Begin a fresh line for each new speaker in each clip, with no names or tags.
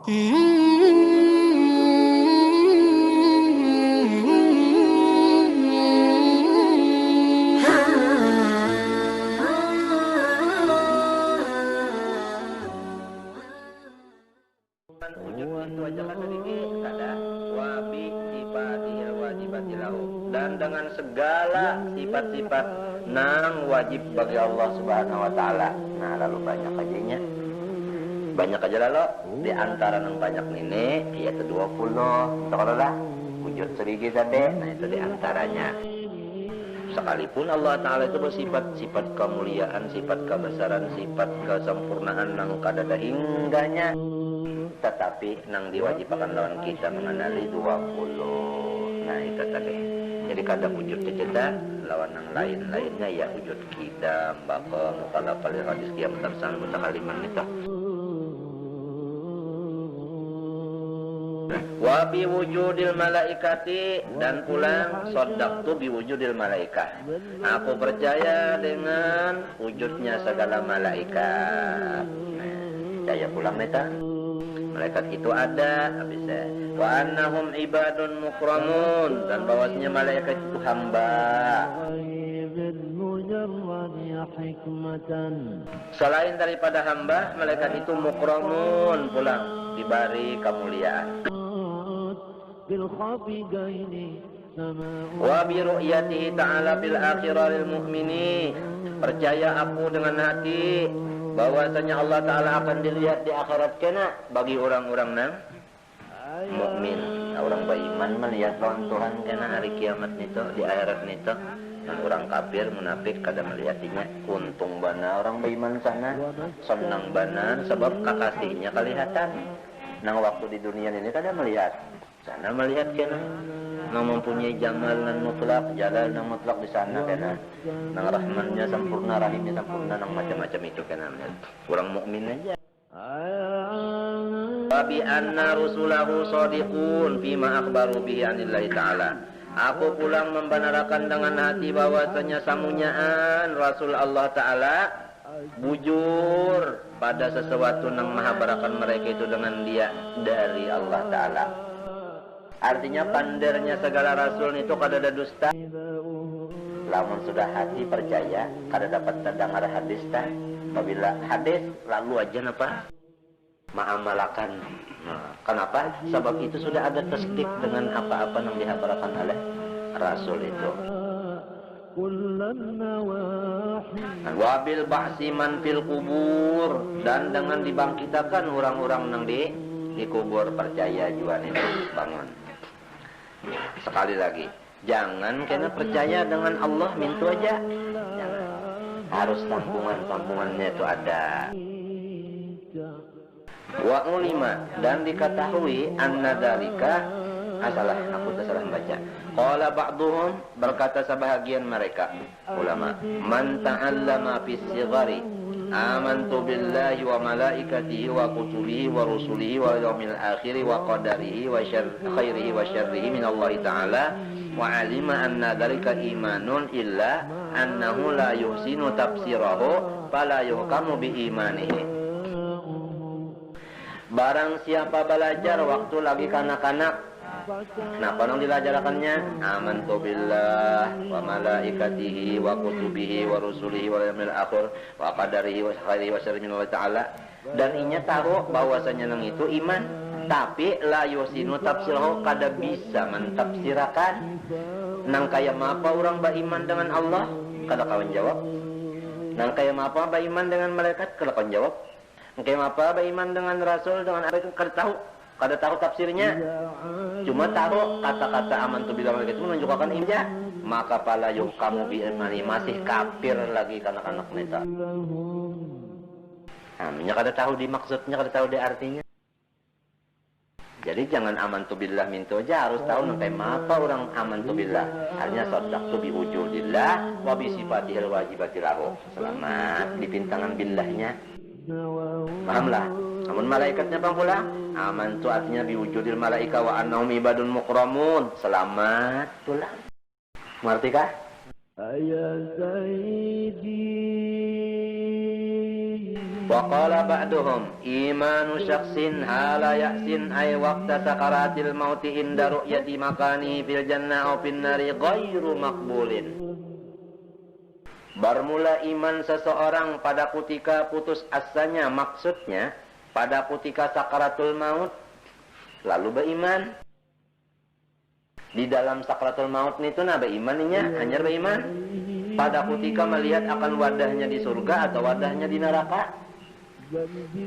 Dan dengan segala sifat-sifat nang wajib bagi Allah Subhanahu wa taala. Nah, lalu banyak ajanya. Banyak aja lalu di antara nang banyak ini yaitu 20. Kalau lah wujud serigi tadi, nah itu di antaranya. Sekalipun Allah Ta'ala itu bersifat sifat kemuliaan, sifat kebesaran, sifat kesempurnaan nang kadada hingganya, tetapi nang diwajibkan lawan kita mengenali 20. Nah itu tadi. Jadi kadang wujud kita lawan nang lain-lainnya ya wujud kita baka mukhalafal hadis qiyam tarsal mutakaliman itu. Wa bi wujudil malaikati, dan pulang shaddaqtu bi wujudil malaikah. Aku percaya dengan wujudnya segala malaikat. Percaya pulang meta. Malaikat itu ada, habisnya. Wa annahum ibadun mukramun, dan bahwasanya malaikat itu hamba. Selain daripada hamba, malaikat itu mukramun, pulang diberi kemuliaan. Wa bi ru'yatihi ta'ala bil akhirah lil mu'minin, percaya aku dengan hati bahwasanya Allah Ta'ala akan dilihat di akhirat kena bagi orang-orang nang mukmin. Orang beriman melihat lawan Tuhan kena hari kiamat nito di akhirat nito. Dan orang kafir munafik kada melihatnya. Untung bana orang beriman sana, senang bana sebab kakasihnya kelihatan. Nang waktu di dunia ini kada melihat. Sana melihat kena nang mempunyai jamal nan mutlak, jalal nang mutlak di sana kena. Nang rahmannya sempurna, rahimnya sempurna, nang macam-macam itu kena. Orang mukmin aja. Wa bi anna rusulahu shadiqun bima akhbaru bihi anillahi ta'ala. Aku pulang membenarkan dengan hati bahwasanya samunyaan Rasul Allah Ta'ala bujur pada sesuatu nang mahabarakan mereka itu dengan dia dari Allah Ta'ala. Artinya pandernya segala rasul itu kada ada dusta. Lamun sudah hati percaya, kada dapat terdengar hadis tah. Apabila hadis lalu aja napa? Ma'amalakan. Nah, kenapa? Sebab itu sudah ada tasdik dengan apa-apa yang dihabarkan oleh rasul itu. Wabil ba'si man fil kubur, dan dengan dibangkitakan orang-orang yang di kubur, percaya juan itu bangun. Sekali lagi, jangan kena percaya dengan Allah mintu aja. Jangan. Harus tampungan-tampungannya itu ada. Wa ulima, dan diketahui anna dalika aku tersalah baca. Qala ba'duhum, berkata sebahagian mereka ulama, man ta'allama fis sighari amantu billahi wa malaikatihi wa kutubihi wa rusulihi wa yaumil akhir wa qadarihi wa khairihi wa syarrihi min Allah Ta'ala wa alima anna dhalika imanun illa annahu la yuhsinu tafsirahu fala yuhkamu bi imanihi. Barang siapa belajar waktu lagi kanak-kanak, kenapa dong dilajarkannya? Amantu billah wa malaikatihi wa kutubihi wa rusulihi wa yaumil akhir wa qadarihi wa khairihi wa syarrihi min Allah Ta'ala. Dan inya tahu bahwasanya nang itu iman, tapi la yusinu tafsirahu, kada bisa mentafsirakan. Nang kaya apa orang beriman dengan Allah? Kada kawan jawab. Nang kaya apa beriman dengan malaikat? Kada kawan jawab. Nang kaya apa beriman dengan rasul, dengan apa itu kada tahu tafsirnya. Cuma tahu kata-kata amantu billahi wa itu menunjukkan iman, maka pala yuhkamu bi imani, masih kafir lagi kanak-kanak neta. Namanya kada tahu di maksudnya, kada tahu di artinya. Jadi jangan amantu billah mintu aja, harus tahu nanti apa orang amantu billah. Artinya shaddaqtu bi wujudillah wa bi sifatihil wajibati lahu. Selamat di pintangan billahnya. Pahamlah. Namun malaikatnya bang pula amantu artinya biwujudil malaika wa annahum ibadun mukramun. Selamat pula. Mengerti kah? Wa qala ba'duhum imanu syakhsin hala ya'sin ay waqta sakaratil mauti inda ru'yati makani fil jannah aw fin nari ghairu maqbulin. Bermula iman seseorang pada ketika putus asanya, maksudnya pada ketika sakaratul maut lalu beriman. Di dalam sakaratul maut itu nah berimannya hanya beriman. Pada ketika melihat akan wadahnya di surga atau wadahnya di neraka.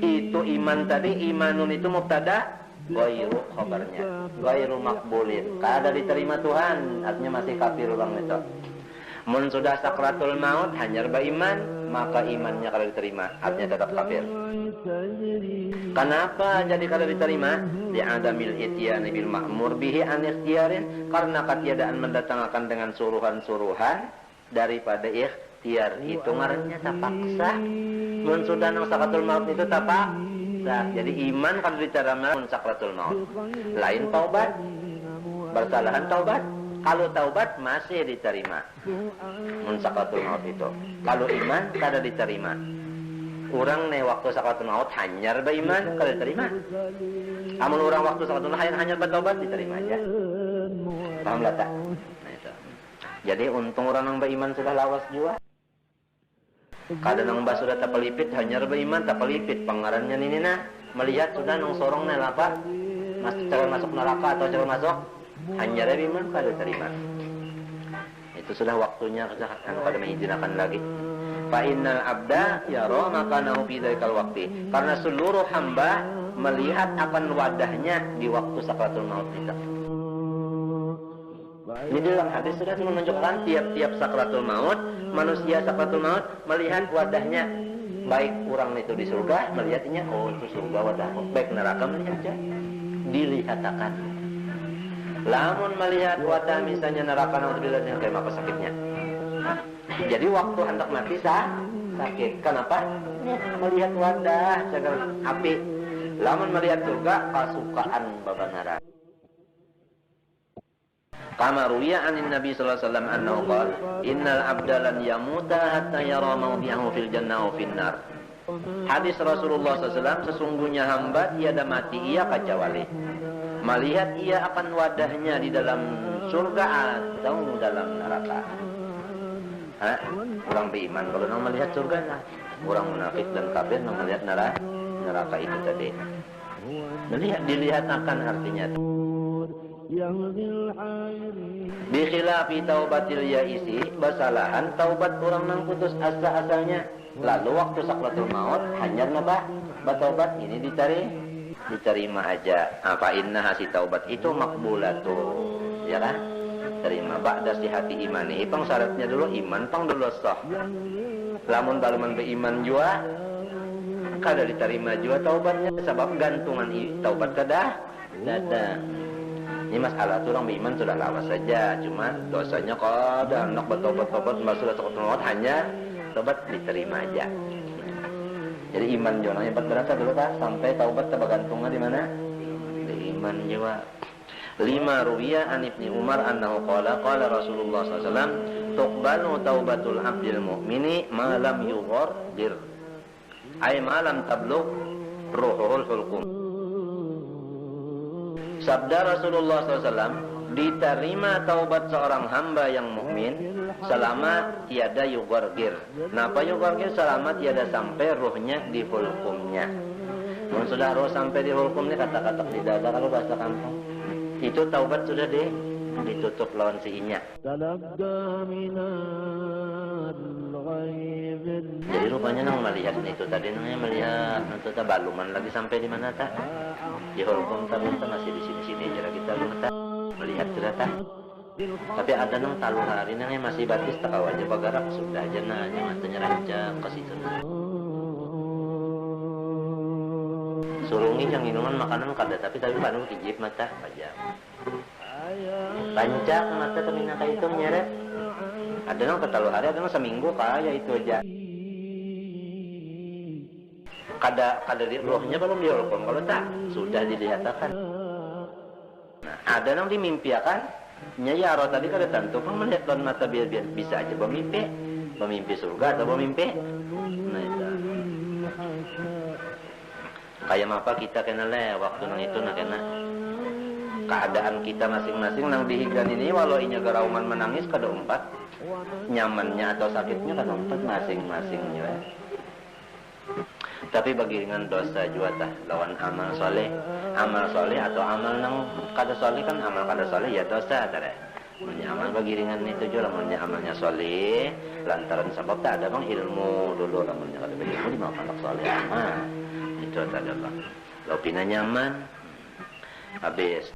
Itu iman tadi, imanun itu mubtada, ghairu khabarnya, ghairu maqbulin. Kada diterima Tuhan, artinya masih kafir orang itu. Mun sudah sakratul maut hanya beriman, maka imannya kada diterima, artinya tetap kafir. Kenapa jadi kada diterima? Li'adamil ityani bil ma'mur bihi an ikhtiyarin, karena ketiadaan mendatangkan dengan suruhan-suruhan daripada ikhtiar. Itu ngarannya terpaksa. Mun sudah nang sakratul maut itu terpaksa. Jadi iman kada diterima mun sakratul maut. Lain taubat. Bersalahan taubat. Kalau taubat masih diterima. Mun sakratul maut itu. Kalau iman kada diterima. Orang nih waktu sakratul maut hanyar beriman kada diterima. Amun orang waktu sakratul maut hanyar bertaubat diterima aja. Paham lah tak? Nah itu. Jadi untung orang yang beriman sudah lawas jua. Kada nang mbak sudah tapalipit hanyar beriman tapalipit pangarannya ini nah melihat sudah nang sorong nih apa cara masuk neraka atau cara masuk hanyar beriman kada terima. Itu sudah waktunya kan kada mengizinkan lagi. Fa innal abda yara makanahu fi dzalikal waqti, karena seluruh hamba melihat akan wadahnya di waktu sakratul maut itu. Ini dalam hadis sudah menunjukkan tiap-tiap sakratul maut, manusia sakratul maut melihat wadahnya. Baik orang itu di surga, melihatnya, oh itu surga wadahmu. Baik neraka melihatnya, dilihatakan. Lamun melihat wadah misalnya neraka, naudzubillah kayak apa sakitnya. Jadi waktu hendak mati sakit. Kenapa? Melihat wadah, jaga api. Lamun melihat surga, pasukaan baban neraka. Kama ruwiya anin Nabi sallallahu alaihi wasallam annahu qala innal abda lan yamuta hatta yara mawdi'ahu fil jannah wa fin nar. Hadis Rasulullah SAW, sesungguhnya hamba tiada mati ia kecuali melihat ia akan wadahnya di dalam surga atau dalam neraka. Orang beriman kalau nak melihat surga lah. Orang munafik dan kafir nak melihat neraka itu tadi. Dilihat akan artinya. Bikhilafi taubatil yaisi, basalahan taubat orang nang putus asa asalnya. Lalu waktu sakratul maut hanyar nabah bataubat ini diterima aja. Apa inna hasi taubat itu makbulatu, ya kan? Terima ba'da sihati imani. Pang syaratnya dulu iman, pang dulu sah. Lamun baluman beriman jua kada diterima jua taubatnya sebab gantungan taubat kada dada. Ini masalah tu orang beriman sudah lawas saja, cuma dosanya kada nak bertobat-tobat sudah sakratul maut hanya taubat diterima aja. Jadi iman jua yang berderata dulu kah sampai taubat tergantungan di mana? Di iman jua. 5 ruwiya an Ibni Umar annahu qala qala Rasulullah sallallahu alaihi wasallam tuqbalu taubatul abdil mu'mini ma lam yughargir ay ma lam tablugh ruhul hulqum. Sabda Rasulullah SAW, diterima taubat seorang hamba yang mukmin selama tiada yughargir. Napa yughargir? Selama tiada sampai ruhnya di hulqumnya. Kalau sudah roh sampai di hulqumnya, kata-kata di dada kalau bahasa kampung, itu taubat sudah ditutup lawan sihinya. Jadi rupanya nang melihat itu tadi nang melihat nanti baluman lagi sampai di mana tak? Di hulqum terus masih di sini-sini aja kita melihat sudah tak? Tapi ada nang talu hari nang masih batis tak aja bagarak sudah aja nanya matanya rancak ke situ. Surungi yang minuman makanan kada tapi baru kijip mata aja. Rancak mata terminal kayak itu menyeret. Ada nang ketalu hari, ada nang seminggu kaya itu aja. Kada di rohnya belum diholkom kalau tak sudah dilihatkan. Nah, ada nang dimimpiakan. Ya roh tadi kada tentu kan melihat lawan mata biar bisa aja bermimpi surga atau bermimpi. Nah itu. Kayak apa kita kena waktu nang itu nak kena keadaan kita masing-masing nang dihigan ini walau inya garauman menangis kada umpat nyamannya atau sakitnya kada umpat masing-masingnya. Tapi bagi dengan dosa juga tah lawan amal soleh atau amal nang kada soleh kan amal kada soleh ya dosa tah. Amal bagi dengan itu juga lamunnya amalnya soleh lantaran sebab tak ada bang ilmu dulu lamunnya kada ilmu di makan soleh amal itu adalah lo pina nyaman habis